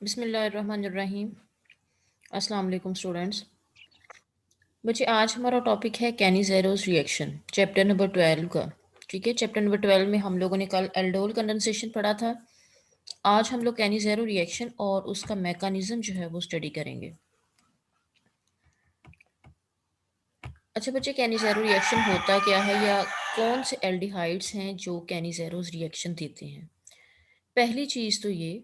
बिस्मिल्लाहिर्रहमानिर्रहीम। अस्सलाम वालेकुम स्टूडेंट्स। बच्चे आज हमारा टॉपिक है कैनिज़ेरोस रिएक्शन, चैप्टर नंबर 12 का। ठीक है, चैप्टर नंबर 12 में हम लोगों ने कल एल्डोल कंडेंसेशन पढ़ा था। आज हम लोग कैनिज़ेरो रिएक्शन और उसका मैकेनिज्म जो है वो स्टडी करेंगे। अच्छा बच्चे, कैनिज़ेरो रिएक्शन होता क्या है या कौन से एल्डिहाइड्स हैं जो कैनिज़ेरोस रिएक्शन देते हैं। पहली चीज़ तो ये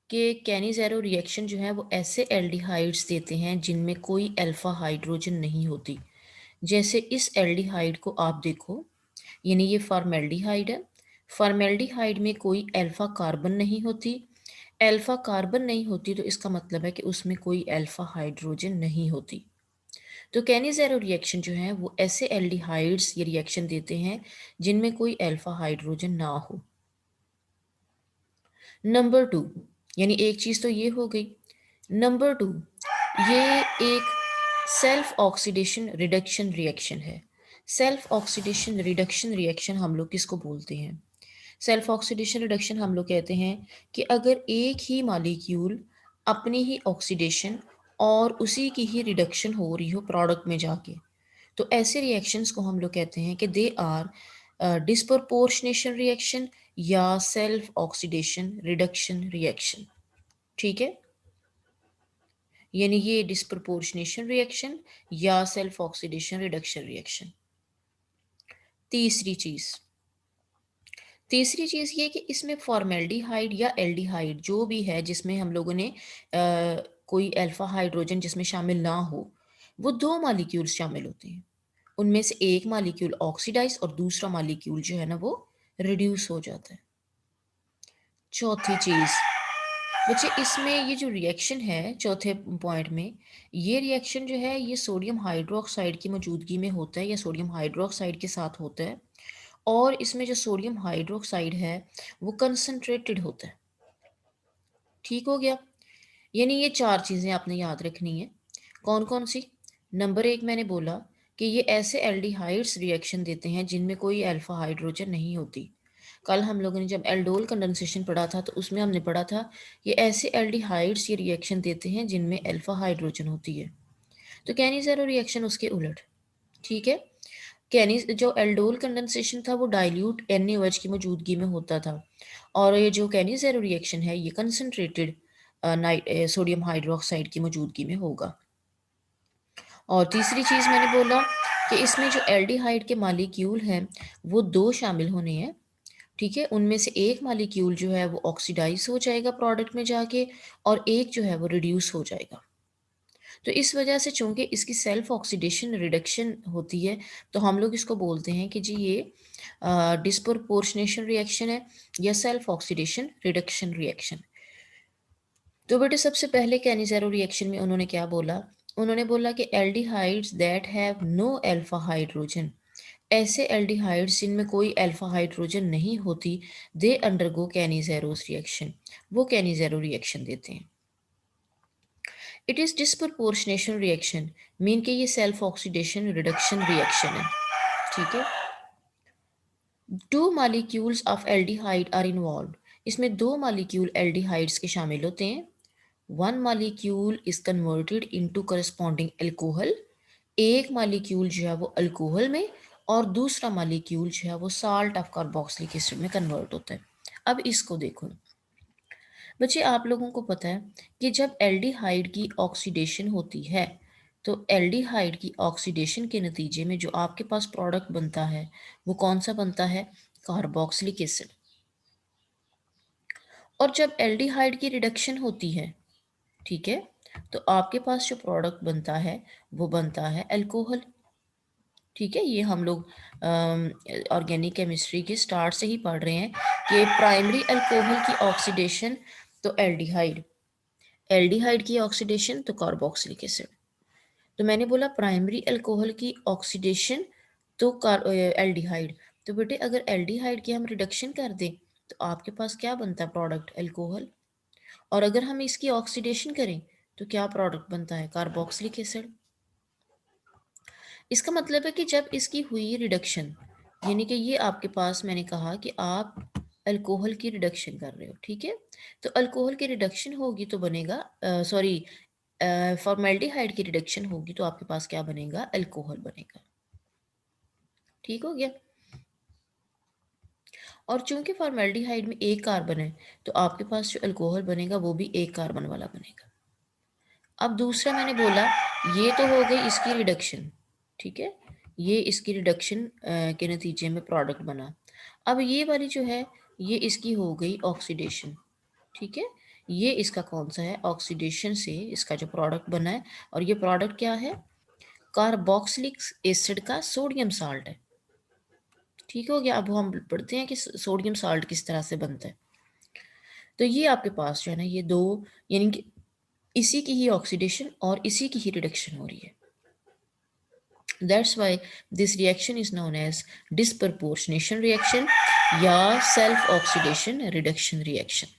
कि कैनिज़ेरो रिएक्शन जो है वो ऐसे एल्डिहाइड्स देते हैं जिनमें कोई अल्फ़ा हाइड्रोजन नहीं होती। जैसे इस एल्डिहाइड को आप देखो, यानी ये फॉर्मेल्डिहाइड है। फॉर्मेल्डिहाइड में कोई अल्फ़ा कार्बन नहीं होती। अल्फ़ा कार्बन नहीं होती तो इसका मतलब है कि उसमें कोई अल्फ़ा हाइड्रोजन नहीं होती। तो कैनिज़ेरो रिएक्शन जो है वो ऐसे एल्डिहाइड्स ये रिएक्शन देते हैं जिनमें कोई अल्फ़ा हाइड्रोजन ना हो। नंबर टू, यानी एक चीज़ तो ये हो गई। नंबर टू, ये एक सेल्फ ऑक्सीडेशन रिडक्शन रिएक्शन है। सेल्फ ऑक्सीडेशन रिडक्शन रिएक्शन हम लोग किसको बोलते हैं? सेल्फ ऑक्सीडेशन रिडक्शन हम लोग कहते हैं कि अगर एक ही मॉलिक्यूल अपनी ही ऑक्सीडेशन और उसी की ही रिडक्शन हो रही हो प्रोडक्ट में जाके, तो ऐसे रिएक्शंस को हम लोग कहते हैं कि दे आर डिस्प्रपोर्शनेशन रिएक्शन या सेल्फ ऑक्सीडेशन रिडक्शन रिएक्शन। ठीक है, यानी ये डिस्प्रपोर्शनेशन रिएक्शन या सेल्फ ऑक्सीडेशन रिडक्शन रिएक्शन। तीसरी चीज तीसरी चीज ये कि इसमें फॉर्मेल्डिहाइड या एल्डिहाइड जो भी है जिसमें हम लोगों ने कोई अल्फा हाइड्रोजन जिसमें शामिल ना हो, वो दो मॉलिक्यूल्स शामिल होते हैं। उनमें से एक मॉलिक्यूल ऑक्सीडाइज और दूसरा मॉलिक्यूल जो है ना वो रिड्यूस हो जाता है। चौथी चीज बच्चे, इसमें ये जो रिएक्शन है चौथे पॉइंट में, ये रिएक्शन जो है ये सोडियम हाइड्रोक्साइड की मौजूदगी में होता है या सोडियम हाइड्रोक्साइड के साथ होता है। और इसमें जो सोडियम हाइड्रोक्साइड है वो कंसंट्रेटेड होता है। ठीक हो गया, यानी ये चार चीज़ें आपने याद रखनी है। कौन कौन सी? नंबर एक, मैंने बोला कि ये ऐसे एल्डिहाइड्स रिएक्शन देते हैं जिनमें कोई अल्फा हाइड्रोजन नहीं होती। कल हम लोगों ने जब एल्डोल कंडेंसेशन पढ़ा था तो उसमें हमने पढ़ा था ये ऐसे एल्डिहाइड्स ये रिएक्शन देते हैं जिनमें अल्फा हाइड्रोजन होती है। तो कैनिज़ेरो रिएक्शन उसके उलट। ठीक है, कैनी जो एल्डोल कंडेंसेशन था वो डाइल्यूट NaOH की मौजूदगी में होता था, और ये जो कैनिज़ेरो रिएक्शन है ये कंसनट्रेटेड सोडियम हाइड्रोक्साइड की मौजूदगी में होगा। और तीसरी चीज़ मैंने बोला कि इसमें जो एल्डिहाइड के मालिक्यूल हैं वो दो शामिल होने हैं। ठीक है, उनमें से एक मालिक्यूल जो है वो ऑक्सीडाइज हो जाएगा प्रोडक्ट में जाके, और एक जो है वो रिड्यूस हो जाएगा। तो इस वजह से चूंकि इसकी सेल्फ ऑक्सीडेशन रिडक्शन होती है तो हम लोग इसको बोलते हैं कि जी ये डिस्प्रपोर्शनेशन रिएक्शन है या सेल्फ ऑक्सीडेशन रिडक्शन रिएक्शन। तो बेटे सबसे पहले कैनिज़ेरो रिएक्शन में उन्होंने क्या बोला? उन्होंने बोला कि aldehydes that have no alpha hydrogen, ऐसे एल्डिहाइड्स जिनमें कोई अल्फा हाइड्रोजन नहीं होती, दे अंडरगो कैनिज़ेरोस रिएक्शन, वो कैनिज़ेरो रिएक्शन देते हैं। It is disproportionation reaction, mean कि ये सेल्फ ऑक्सीडेशन रिडक्शन रिएक्शन है। ठीक है, two molecules of aldehyde are involve, इसमें दो मॉलिक्यूल एल्डिहाइड्स के शामिल होते हैं। One molecule is converted into corresponding alcohol, एक मॉलिक्यूल जो है वो अल्कोहल में और दूसरा मॉलिक्यूल जो है वो साल्ट ऑफ कार्बोक्सिलिक एसिड में कन्वर्ट होता है। अब इसको देखो बच्चे, आप लोगों को पता है कि जब एल्डिहाइड की ऑक्सीडेशन होती है तो एल्डिहाइड की ऑक्सीडेशन के नतीजे में जो आपके पास प्रोडक्ट बनता है वो कौन सा बनता है? Carboxylic acid. और जब एल्डिहाइड की रिडक्शन होती है, ठीक है, तो आपके पास जो प्रोडक्ट बनता है वो बनता है अल्कोहल। ठीक है, ये हम लोग ऑर्गेनिक केमिस्ट्री के स्टार्ट से ही पढ़ रहे हैं कि प्राइमरी अल्कोहल की ऑक्सीडेशन तो एल्डिहाइड, एल्डिहाइड की ऑक्सीडेशन तो कार्बोक्सिलिक एसिड। तो मैंने बोला प्राइमरी अल्कोहल की ऑक्सीडेशन तो एल्डिहाइड। तो बेटे अगर एल्डिहाइड की हम रिडक्शन कर दें तो आपके पास क्या बनता है प्रोडक्ट? अल्कोहल। और अगर हम इसकी ऑक्सीडेशन करें तो क्या प्रोडक्ट बनता है? Carboxylic acid. इसका मतलब है कि जब इसकी हुई रिडक्शन, यानी कि ये आपके पास मैंने कहा कि आप अल्कोहल की रिडक्शन कर रहे हो, ठीक है। तो अल्कोहल की रिडक्शन होगी तो बनेगा सॉरी फॉर्मेल्डिहाइड की रिडक्शन होगी तो आपके पास क्या बनेगा, अल्कोहल बनेगा। ठीक हो गया। और चूंकि फॉर्मेल्डिहाइड में एक कार्बन है तो आपके पास जो अल्कोहल बनेगा वो भी एक कार्बन वाला बनेगा। अब दूसरा मैंने बोला ये तो हो गई इसकी रिडक्शन, ठीक है, ये इसकी रिडक्शन के नतीजे में प्रोडक्ट बना। अब ये वाली जो है ये इसकी हो गई ऑक्सीडेशन, ठीक है। ये इसका कौन सा है, ऑक्सीडेशन से इसका जो प्रोडक्ट बना है। और ये प्रोडक्ट क्या है, कार्बोक्सिलिक एसिड का सोडियम साल्ट है। ठीक हो गया। अब हम पढ़ते हैं कि सोडियम साल्ट किस तरह से बनता है। तो ये आपके पास जो है ना ये दो, यानी कि इसी की ही ऑक्सीडेशन और इसी की ही रिडक्शन हो रही है। That's why this reaction is known as disproportionation reaction या self oxidation reduction reaction.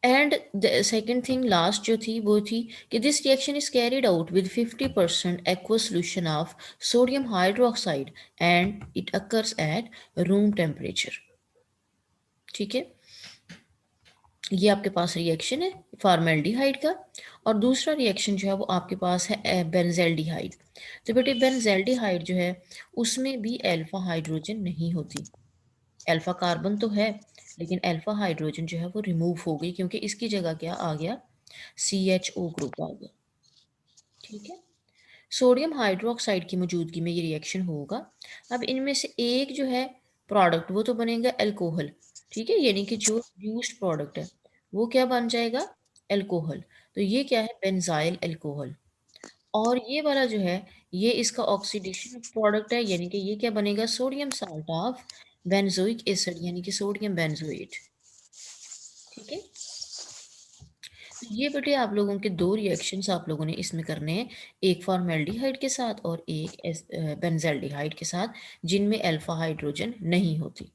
And the second thing last जो थी वो थी कि this reaction is carried out with 50% aqueous solution of sodium hydroxide and it occurs at room temperature. ठीक है, ये आपके पास रिएक्शन है फॉर्मेल्डिहाइड का। और दूसरा रिएक्शन जो है वो आपके पास है बेंजेल्डिहाइड। तो बेटे बेंजेल्डिहाइड जो है उसमें भी अल्फा हाइड्रोजन नहीं होती, अल्फा कार्बन तो है लेकिन अल्फा हाइड्रोजन जो है वो रिमूव हो गई क्योंकि इसकी जगह क्या आ गया, CHO ग्रुप आ गया। ठीक है, सोडियम हाइड्रोक्साइड की मौजूदगी में ये रिएक्शन होगा। अब इनमें से एक जो है प्रोडक्ट वो तो बनेगा अल्कोहल, ठीक है, यानी कि जो रिड्यूस्ड प्रोडक्ट है वो क्या बन जाएगा, अल्कोहल। तो ये क्या है, बेंजाइल अल्कोहल। और ये वाला जो है ये इसका ऑक्सीडेशन प्रोडक्ट है, यानी कि ये क्या बनेगा, sodium salt of benzoic acid, यानी कि सोडियम बेंजोएट। ठीक है, तो ये बेटे आप लोगों के दो रिएक्शंस आप लोगों ने इसमें करने हैं, एक फॉर्मेल्डिहाइड के साथ और एक बेंजाल्डिहाइड के साथ, जिनमें अल्फा हाइड्रोजन नहीं होती।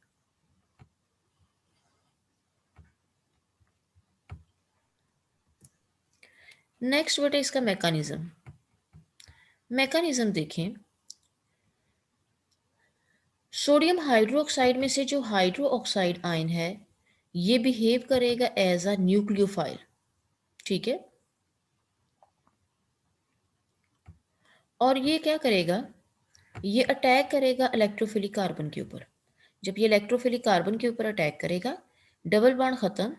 नेक्स्ट बेटे इसका मैकेनिज्म, मैकेनिज्म देखें। सोडियम हाइड्रोक्साइड में से जो हाइड्रो ऑक्साइड आयन है ये बिहेव करेगा एज अ न्यूक्लियोफाइल। ठीक है, और ये क्या करेगा, ये अटैक करेगा इलेक्ट्रोफिलिक कार्बन के ऊपर। जब ये इलेक्ट्रोफिलिक कार्बन के ऊपर अटैक करेगा, डबल बॉन्ड खत्म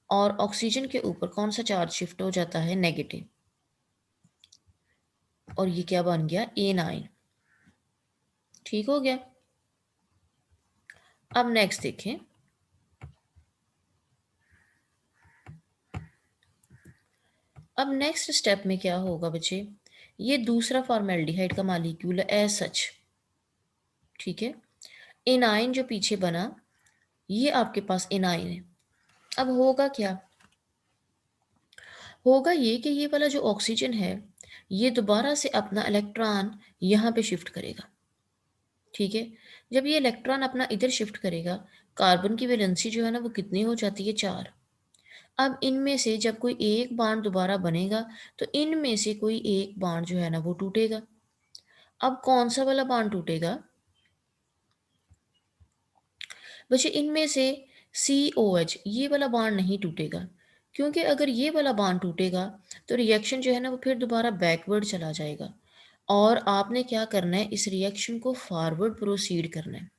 और ऑक्सीजन के ऊपर कौन सा चार्ज शिफ्ट हो जाता है, नेगेटिव। और ये क्या बन गया, A9। ठीक हो गया। अब नेक्स्ट देखें, अब नेक्स्ट स्टेप में क्या होगा बच्चे, ये दूसरा फॉर्मेल्डिहाइड का मॉलिक्यूल है एज सच। ठीक है, एनाइन जो पीछे बना ये आपके पास एनाइन है। अब होगा क्या, होगा ये कि ये वाला जो ऑक्सीजन है ये दोबारा से अपना इलेक्ट्रॉन यहाँ पे शिफ्ट करेगा। ठीक है, जब ये इलेक्ट्रॉन अपना इधर शिफ्ट करेगा, कार्बन की वैलेंसी जो है ना वो कितनी हो जाती है, 4। अब इनमें से जब कोई एक बॉन्ड दोबारा बनेगा तो इनमें से कोई एक बॉन्ड जो है ना वो टूटेगा। अब कौन सा वाला बॉन्ड टूटेगा बच्चे, इनमें से COH ये वाला बॉन्ड नहीं टूटेगा, क्योंकि अगर ये वाला बॉन्ड टूटेगा तो रिएक्शन जो है ना वो फिर दोबारा बैकवर्ड चला जाएगा। और आपने क्या करना है, इस रिएक्शन को फॉरवर्ड प्रोसीड करना है।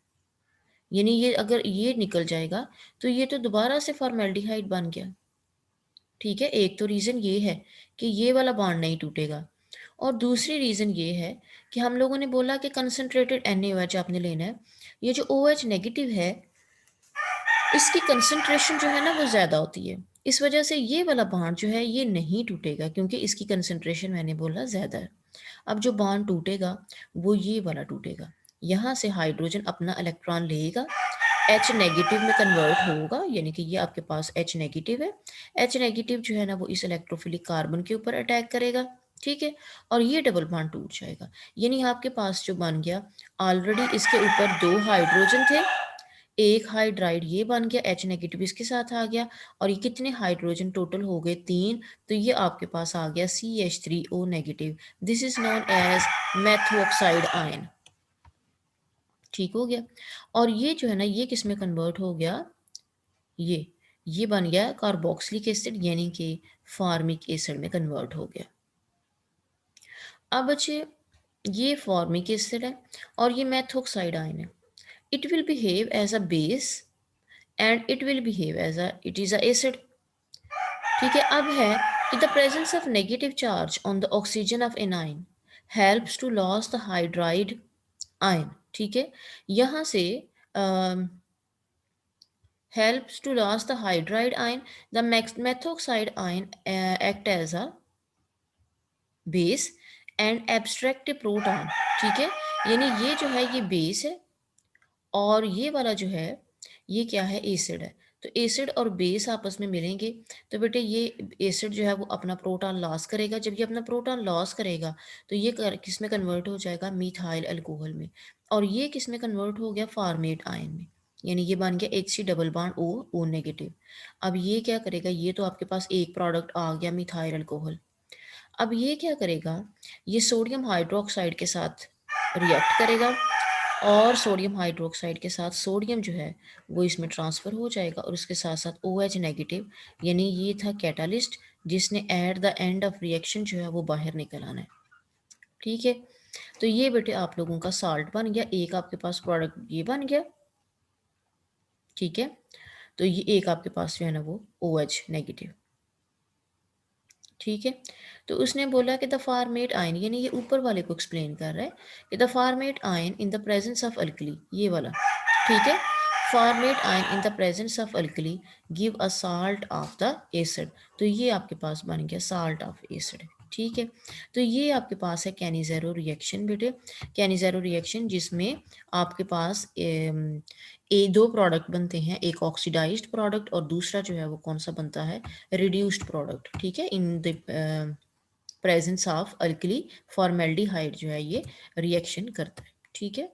यानी ये अगर ये निकल जाएगा तो ये तो दोबारा से फॉर्मेल्डिहाइड बन गया। ठीक है, एक तो रीज़न ये है कि ये वाला बॉन्ड नहीं टूटेगा, और दूसरी रीज़न ये है कि हम लोगों ने बोला कि कंसनट्रेटेड NaOH आपने लेना है। ये जो OH नेगेटिव है इसकी कंसंट्रेशन जो है ना वो ज़्यादा होती है, इस वजह से ये वाला बॉन्ड जो है ये नहीं टूटेगा क्योंकि इसकी कंसंट्रेशन मैंने बोला ज़्यादा है। अब जो बॉन्ड टूटेगा वो ये वाला टूटेगा, यहाँ से हाइड्रोजन अपना इलेक्ट्रॉन लेगा, H नेगेटिव में कन्वर्ट होगा, यानी कि ये आपके पास H नेगेटिव है। H नेगेटिव जो है ना वो इस इलेक्ट्रोफिलिक कार्बन के ऊपर अटैक करेगा। ठीक है, और ये डबल बॉन्ड टूट जाएगा, यानी आपके पास जो बन गया, ऑलरेडी इसके ऊपर 2 हाइड्रोजन थे, एक हाइड्राइड ये बन गया, H नेगेटिव इसके साथ आ गया, और ये कितने हाइड्रोजन टोटल हो गए, 3। तो ये आपके पास आ गया CH3O नेगेटिव। This is known as methoxide ion. ठीक हो गया। और ये जो है ना, ये किस में कन्वर्ट हो गया, ये बन गया कार्बोक्सिलिक एसिड, यानी कि फार्मिक एसिड में कन्वर्ट हो गया। अब बच्चे, ये फॉर्मिक एसिड है और ये मेथोक्साइड आयन है। It will behave as a base and it will behave as a, it is a acid. ठीक है। अब है कि the presence of negative charge on the oxygen of anion helps to loss the hydride ion. ठीक है, यहाँ से helps to lose the hydride ion. The methoxide ion act as a base and abstract a proton. ठीक है, यानी ये जो है ये बेस है और ये वाला जो है ये क्या है, एसिड है। तो एसिड और बेस आपस में मिलेंगे तो बेटे ये एसिड जो है वो अपना प्रोटॉन लॉस करेगा। जब ये अपना प्रोटॉन लॉस करेगा तो ये किस में कन्वर्ट हो जाएगा, मिथाइल अल्कोहल में। और ये किस में कन्वर्ट हो गया, फॉर्मेट आयन में, यानी ये बन गया HC double bond O negative. अब ये क्या करेगा, ये तो आपके पास एक प्रोडक्ट आ गया मिथाइल अल्कोहल। अब ये क्या करेगा, ये सोडियम हाइड्रोक्साइड के साथ रिएक्ट करेगा और सोडियम हाइड्रोक्साइड के साथ सोडियम जो है वो इसमें ट्रांसफ़र हो जाएगा और उसके साथ साथ OH नेगेटिव, यानी ये था कैटालिस्ट जिसने at the end of reaction जो है वो बाहर निकल आना है। ठीक है, तो ये बेटे आप लोगों का साल्ट बन गया, एक आपके पास प्रोडक्ट ये बन गया। ठीक है, तो ये एक आपके पास जो है ना वो OH नेगेटिव। ठीक है, तो उसने बोला कि द फॉर्मेट आयन, यानी ये ऊपर वाले को एक्सप्लेन कर रहा है कि the format ion in the presence of alkali, ये वाला। ठीक है, format ion in the presence of alkali give a salt of the acid. तो ये आपके पास बन गया साल्ट ऑफ एसिड। ठीक है, तो ये आपके पास है कैनिज़ेरो रिएक्शन बेटे, कैनिज़ेरो रिएक्शन जिसमें आपके पास दो प्रोडक्ट बनते हैं, एक ऑक्सीडाइज्ड प्रोडक्ट और दूसरा जो है वो कौन सा बनता है, रिड्यूस्ड प्रोडक्ट। ठीक है, in the presence of alkali formaldehyde जो है ये रिएक्शन करता है। ठीक है,